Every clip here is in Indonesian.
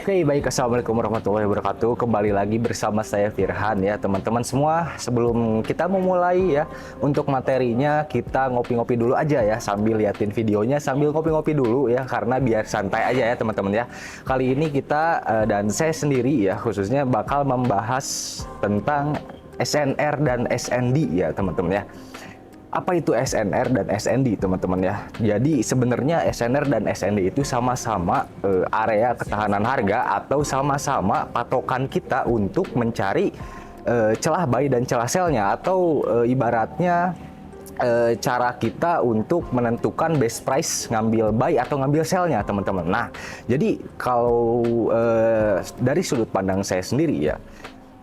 Oke, baik. Assalamualaikum warahmatullahi wabarakatuh. Kembali lagi bersama saya Firhan ya, teman-teman semua. Sebelum kita memulai ya, untuk materinya kita ngopi-ngopi dulu aja ya, sambil liatin videonya, sambil ngopi-ngopi dulu ya, karena biar santai aja ya teman-teman ya. Kali ini kita dan saya sendiri ya, khususnya bakal membahas tentang SNR dan SND ya teman-teman ya. Apa itu SNR dan SND teman-teman ya? Jadi sebenarnya SNR dan SND itu sama-sama area ketahanan harga atau sama-sama patokan kita untuk mencari celah buy dan celah sell-nya, atau ibaratnya cara kita untuk menentukan best price ngambil buy atau ngambil sell-nya teman-teman. Nah, jadi kalau dari sudut pandang saya sendiri ya,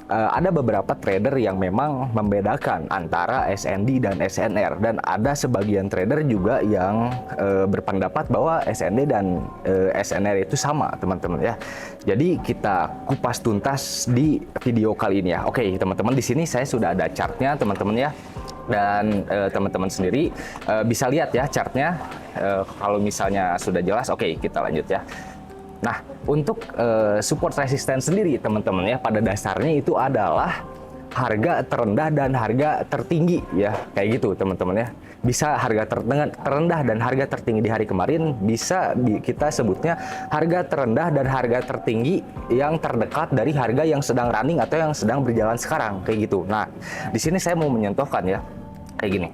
ada beberapa trader yang memang membedakan antara SND dan SNR, dan ada sebagian trader juga yang berpendapat bahwa SND dan SNR itu sama teman-teman ya. Jadi kita kupas tuntas di video kali ini ya. Oke teman-teman, di sini saya sudah ada chartnya teman-teman ya, dan teman-teman sendiri bisa lihat ya chartnya. Kalau misalnya sudah jelas, oke kita lanjut ya. Nah, untuk support resisten sendiri teman-teman ya, pada dasarnya itu adalah harga terendah dan harga tertinggi ya, kayak gitu teman-teman ya. Bisa harga terendah dan harga tertinggi di hari kemarin, bisa kita sebutnya harga terendah dan harga tertinggi yang terdekat dari harga yang sedang running atau yang sedang berjalan sekarang, kayak gitu. Nah, di sini saya mau menyentuhkan ya, kayak gini.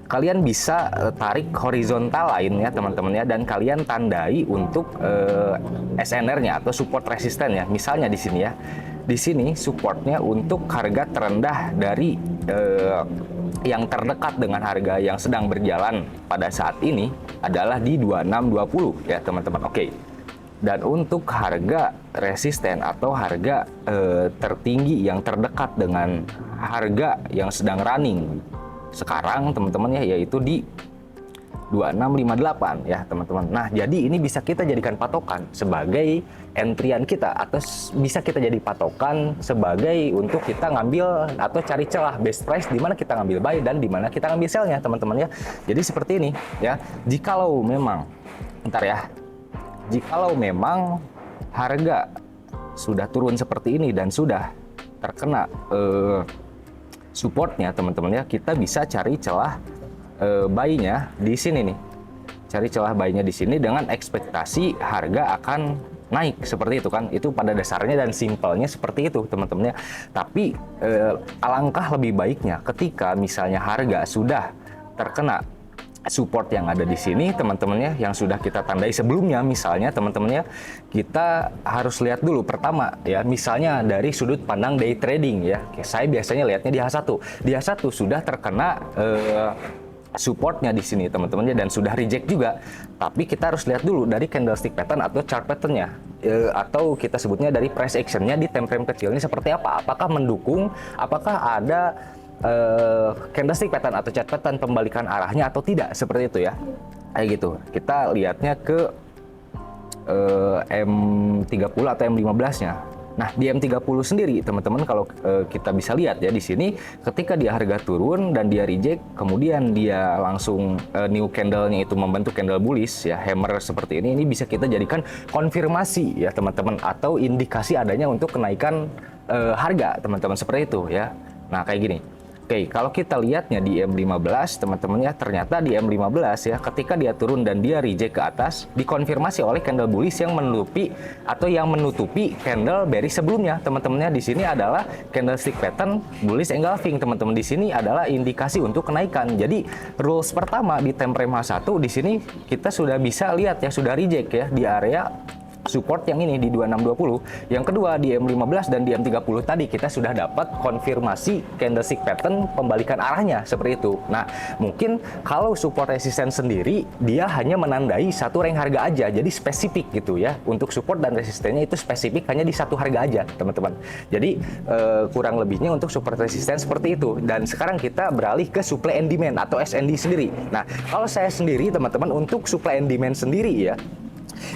Kalian bisa tarik horizontal lain ya teman-teman ya, dan kalian tandai untuk SNR-nya atau support resisten ya. Misalnya di sini ya, di sini supportnya untuk harga terendah dari yang terdekat dengan harga yang sedang berjalan pada saat ini adalah di 2620 ya teman-teman. Oke. Dan untuk harga resisten atau harga tertinggi yang terdekat dengan harga yang sedang running sekarang teman-teman ya, yaitu di 2658 ya teman-teman. Nah, jadi ini bisa kita jadikan patokan sebagai entrian kita, atau bisa kita jadi patokan sebagai untuk kita ngambil atau cari celah best price di mana kita ngambil buy dan di mana kita ngambil sell-nya teman-teman ya. Jadi seperti ini ya. Jikalau memang jikalau memang harga sudah turun seperti ini dan sudah terkena supportnya teman-teman ya, kita bisa cari celah buy-nya di sini nih. Cari celah buy-nya di sini dengan ekspektasi harga akan naik seperti itu kan. Itu pada dasarnya dan simpelnya seperti itu teman-teman ya. Tapi alangkah lebih baiknya ketika misalnya harga sudah terkena support yang ada di sini teman-teman ya, yang sudah kita tandai sebelumnya misalnya teman-teman ya, kita harus lihat dulu pertama ya, misalnya dari sudut pandang day trading ya. Saya biasanya lihatnya di H1. Di H1 sudah terkena supportnya di sini teman-teman ya, dan sudah reject juga. Tapi kita harus lihat dulu dari candlestick pattern atau chart patternnya, atau kita sebutnya dari price actionnya di time frame kecil ini seperti apa. Apakah mendukung, apakah ada candlestick pattern atau chart pattern pembalikan arahnya atau tidak, seperti itu ya, kayak gitu. Kita lihatnya ke M30 atau M15 nya. Nah, di M30 sendiri teman-teman, kalau kita bisa lihat ya di sini, ketika dia harga turun dan dia reject, kemudian dia langsung new candle-nya itu membentuk candle bullish ya, hammer seperti ini bisa kita jadikan konfirmasi ya teman-teman, atau indikasi adanya untuk kenaikan harga teman-teman, seperti itu ya. Nah, kayak gini. Oke, kalau kita lihatnya di M15 teman-teman ya, ternyata di M15 ya, ketika dia turun dan dia reject ke atas, dikonfirmasi oleh candle bullish yang menutupi atau yang menutupi candle bearish sebelumnya teman-teman ya. Di sini adalah candlestick pattern bullish engulfing teman-teman. Di sini adalah indikasi untuk kenaikan. Jadi rules pertama di time frame H1 di sini kita sudah bisa lihat ya, sudah reject ya di area support yang ini di 2620. Yang kedua di M15 dan di M30 tadi kita sudah dapat konfirmasi candlestick pattern pembalikan arahnya, seperti itu. Nah, mungkin kalau support resisten sendiri dia hanya menandai satu rank harga aja, jadi spesifik gitu ya. Untuk support dan resistennya itu spesifik hanya di satu harga aja teman-teman. Jadi kurang lebihnya untuk support resisten seperti itu. Dan sekarang kita beralih ke supply and demand atau SND sendiri. Nah, kalau saya sendiri teman-teman, untuk supply and demand sendiri ya,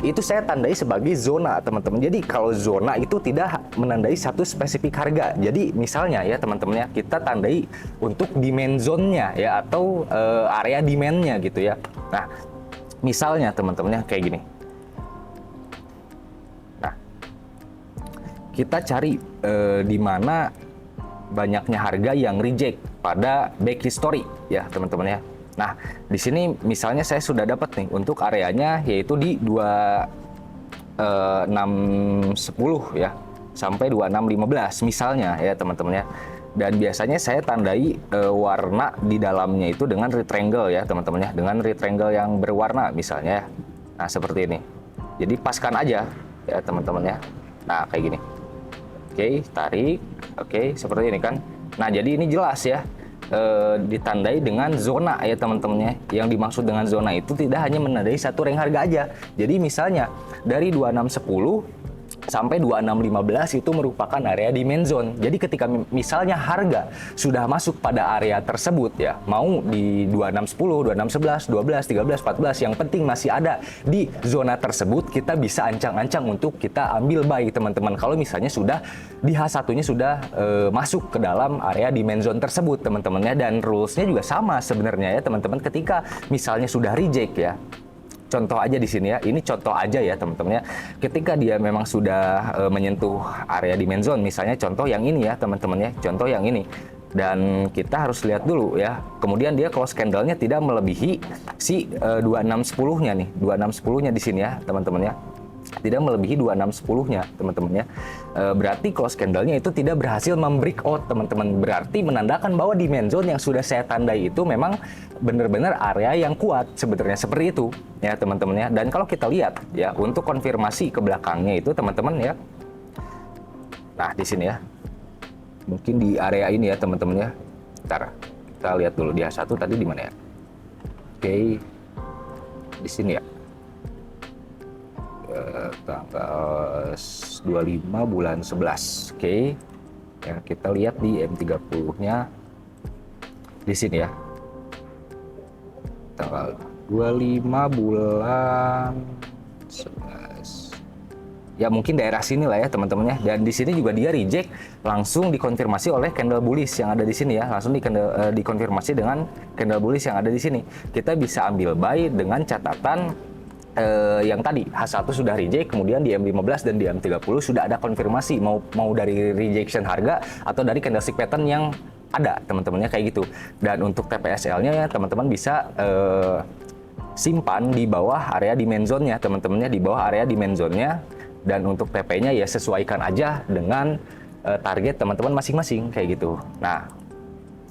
itu saya tandai sebagai zona teman-teman. Jadi kalau zona itu tidak menandai satu spesifik harga. Jadi misalnya ya teman-teman ya, kita tandai untuk demand zone-nya ya, atau area demand-nya gitu ya. Nah, misalnya teman-teman ya kayak gini. Nah, kita cari di mana banyaknya harga yang reject pada back history ya teman-teman ya. Nah, di sini misalnya saya sudah dapat nih untuk areanya yaitu di 2610 ya sampai 2615 misalnya ya teman-teman ya. Dan biasanya saya tandai warna di dalamnya itu dengan rectangle ya teman-teman ya, dengan rectangle yang berwarna misalnya. Nah, seperti ini. Jadi paskan aja ya teman-teman ya. Nah, kayak gini. Oke, tarik. Oke, seperti ini kan. Nah, jadi ini jelas ya. Ditandai dengan zona ya teman-temannya. Yang dimaksud dengan zona itu tidak hanya menandai satu rank harga aja. Jadi misalnya dari 2610 sampai 2615 itu merupakan area demand zone. Jadi ketika misalnya harga sudah masuk pada area tersebut ya, mau di 2610, 2611, 12, 13, 14, yang penting masih ada di zona tersebut, kita bisa ancang-ancang untuk kita ambil buy teman-teman. Kalau misalnya sudah di H1-nya sudah masuk ke dalam area demand zone tersebut teman-temannya. Dan rules-nya juga sama sebenarnya ya teman-teman. Ketika misalnya sudah reject ya, contoh aja di sini ya, ini contoh aja ya teman-teman ya. Ketika dia memang sudah menyentuh area demand zone, misalnya contoh yang ini ya teman-teman ya, contoh yang ini. Dan kita harus lihat dulu ya. Kemudian dia close candle-nya tidak melebihi si 2610-nya nih, 2610-nya di sini ya teman-teman ya. Tidak melebihi 2610-nya teman-teman ya. Berarti close candle-nya itu tidak berhasil membreakout teman-teman. Berarti menandakan bahwa demand zone yang sudah saya tandai itu memang benar-benar area yang kuat sebenarnya, seperti itu ya teman-teman ya. Dan kalau kita lihat ya untuk konfirmasi ke belakangnya itu teman-teman ya. Nah, di sini ya. Mungkin di area ini ya teman-teman ya. Bentar, kita lihat dulu di H1 tadi di mana ya. Oke. Di sini ya. Tanggal 25 bulan 11. Oke. Ya, kita lihat di M30-nya di sini ya. Tanggal 25 bulan 11. Ya mungkin daerah sini lah ya teman-teman ya. Dan di sini juga dia reject, langsung dikonfirmasi oleh candle bullish yang ada di sini ya. Langsung dikonfirmasi dengan candle bullish yang ada di sini. Kita bisa ambil buy dengan catatan yang tadi H1 sudah reject, kemudian di M15 dan di M30 sudah ada konfirmasi mau dari rejection harga atau dari candlestick pattern yang ada teman-temannya kayak gitu. Dan untuk TPSL-nya ya teman-teman bisa simpan di bawah area demand zone-nya teman-temannya, di bawah area demand zone-nya. Dan untuk TP-nya ya sesuaikan aja dengan target teman-teman masing-masing kayak gitu. Nah,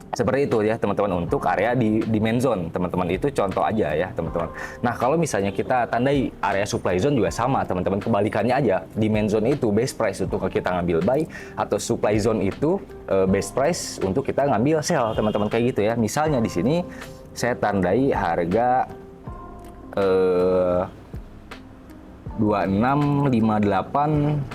seperti itu ya teman-teman untuk area di demand zone teman-teman, itu contoh aja ya teman-teman. Nah, kalau misalnya kita tandai area supply zone juga sama teman-teman, kebalikannya aja. Demand zone itu best price untuk kita ngambil buy, atau supply zone itu best price untuk kita ngambil sell teman-teman kayak gitu ya. Misalnya di sini saya tandai harga 2658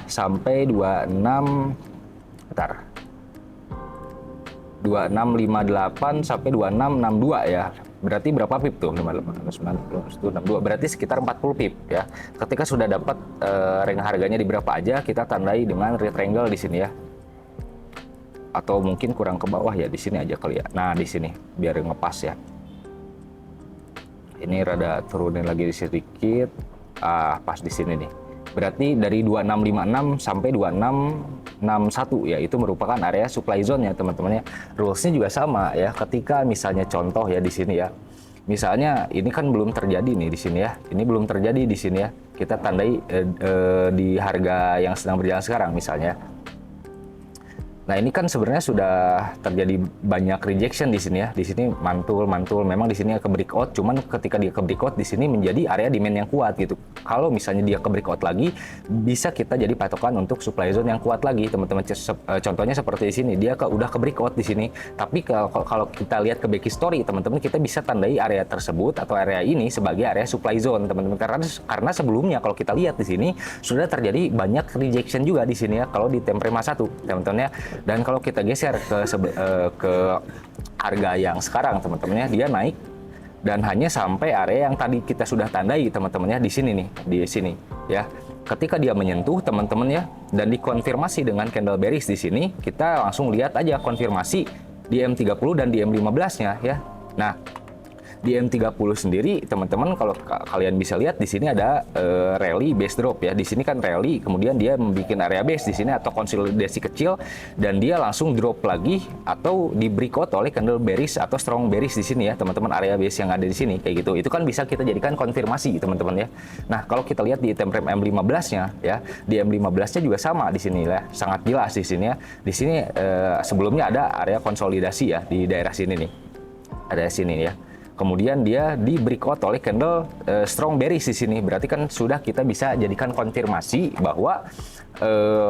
sampai 2658 sampai 2662 ya. Berarti berapa pip tuh? 58, 62. Berarti sekitar 40 pip ya. Ketika sudah dapat rank harganya di berapa aja, kita tandai dengan rectangle di sini ya. Atau mungkin kurang ke bawah ya, di sini aja kali ya. Nah, di sini biar ngepas ya. Ini rada turunin lagi sedikit. Pas di sini nih. Berarti dari 2656 sampai 2661 ya, itu merupakan area supply zone ya teman-teman ya. Rules-nya juga sama ya. Ketika misalnya contoh ya di sini ya. Misalnya ini kan belum terjadi nih di sini ya. Ini belum terjadi di sini ya. Kita tandai di harga yang sedang berjalan sekarang misalnya. Nah, ini kan sebenarnya sudah terjadi banyak rejection di sini ya. Di sini mantul. Memang di sini ke breakout, cuman ketika dia ke breakout di sini menjadi area demand yang kuat gitu. Kalau misalnya dia ke breakout lagi, bisa kita jadi patokan untuk supply zone yang kuat lagi, teman-teman. Contohnya seperti di sini, dia udah ke breakout di sini. Tapi kalau kita lihat ke back history, teman-teman, kita bisa tandai area tersebut atau area ini sebagai area supply zone, teman-teman. Karena sebelumnya kalau kita lihat di sini sudah terjadi banyak rejection juga di sini ya. Kalau di time frame 1, teman-teman ya. Dan kalau kita geser ke harga yang sekarang teman-teman ya, dia naik dan hanya sampai area yang tadi kita sudah tandai teman-teman ya, di sini nih, di sini ya. Ketika dia menyentuh teman-teman ya dan dikonfirmasi dengan candle bearish di sini, kita langsung lihat aja konfirmasi di M30 dan di M15-nya ya. Nah, Di M30 sendiri, teman-teman kalau kalian bisa lihat di sini ada rally base drop ya. Di sini kan rally, kemudian dia membuat area base di sini atau konsolidasi kecil dan dia langsung drop lagi atau di breakout oleh candle bearish atau strong bearish di sini ya, teman-teman, area base yang ada di sini kayak gitu. Itu kan bisa kita jadikan konfirmasi, teman-teman ya. Nah, kalau kita lihat di time frame M15-nya ya, di M15-nya juga sama di sini ya. Sangat jelas di sini ya. Di sini sebelumnya ada area konsolidasi ya di daerah sini nih. Ada sini ya. Kemudian dia di breakout oleh candle strong bearish di sini. Berarti kan sudah kita bisa jadikan konfirmasi bahwa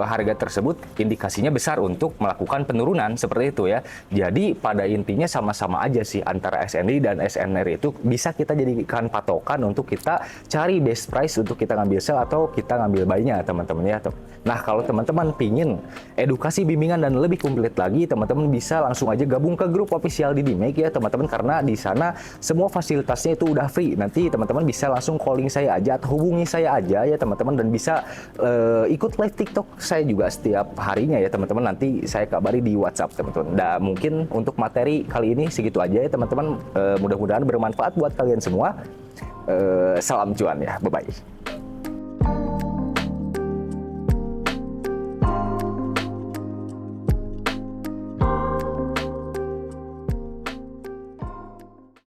harga tersebut indikasinya besar untuk melakukan penurunan seperti itu ya. Jadi pada intinya sama-sama aja sih antara SNI dan SNR itu bisa kita jadikan patokan untuk kita cari best price untuk kita ngambil sell atau kita ngambil buy-nya, teman-teman ya. Nah, kalau teman-teman pingin edukasi bimbingan dan lebih komplit lagi, teman-teman bisa langsung aja gabung ke grup official di DMake ya, teman-teman, karena di sana semua fasilitasnya itu udah free. Nanti teman-teman bisa langsung calling saya aja atau hubungi saya aja ya, teman-teman, dan bisa ikut live TikTok saya juga setiap harinya ya, teman-teman. Nanti saya kabari di WhatsApp, teman-teman. Nah, mungkin untuk materi kali ini segitu aja ya, teman-teman. Mudah-mudahan bermanfaat buat kalian semua. Salam cuan ya, bye-bye.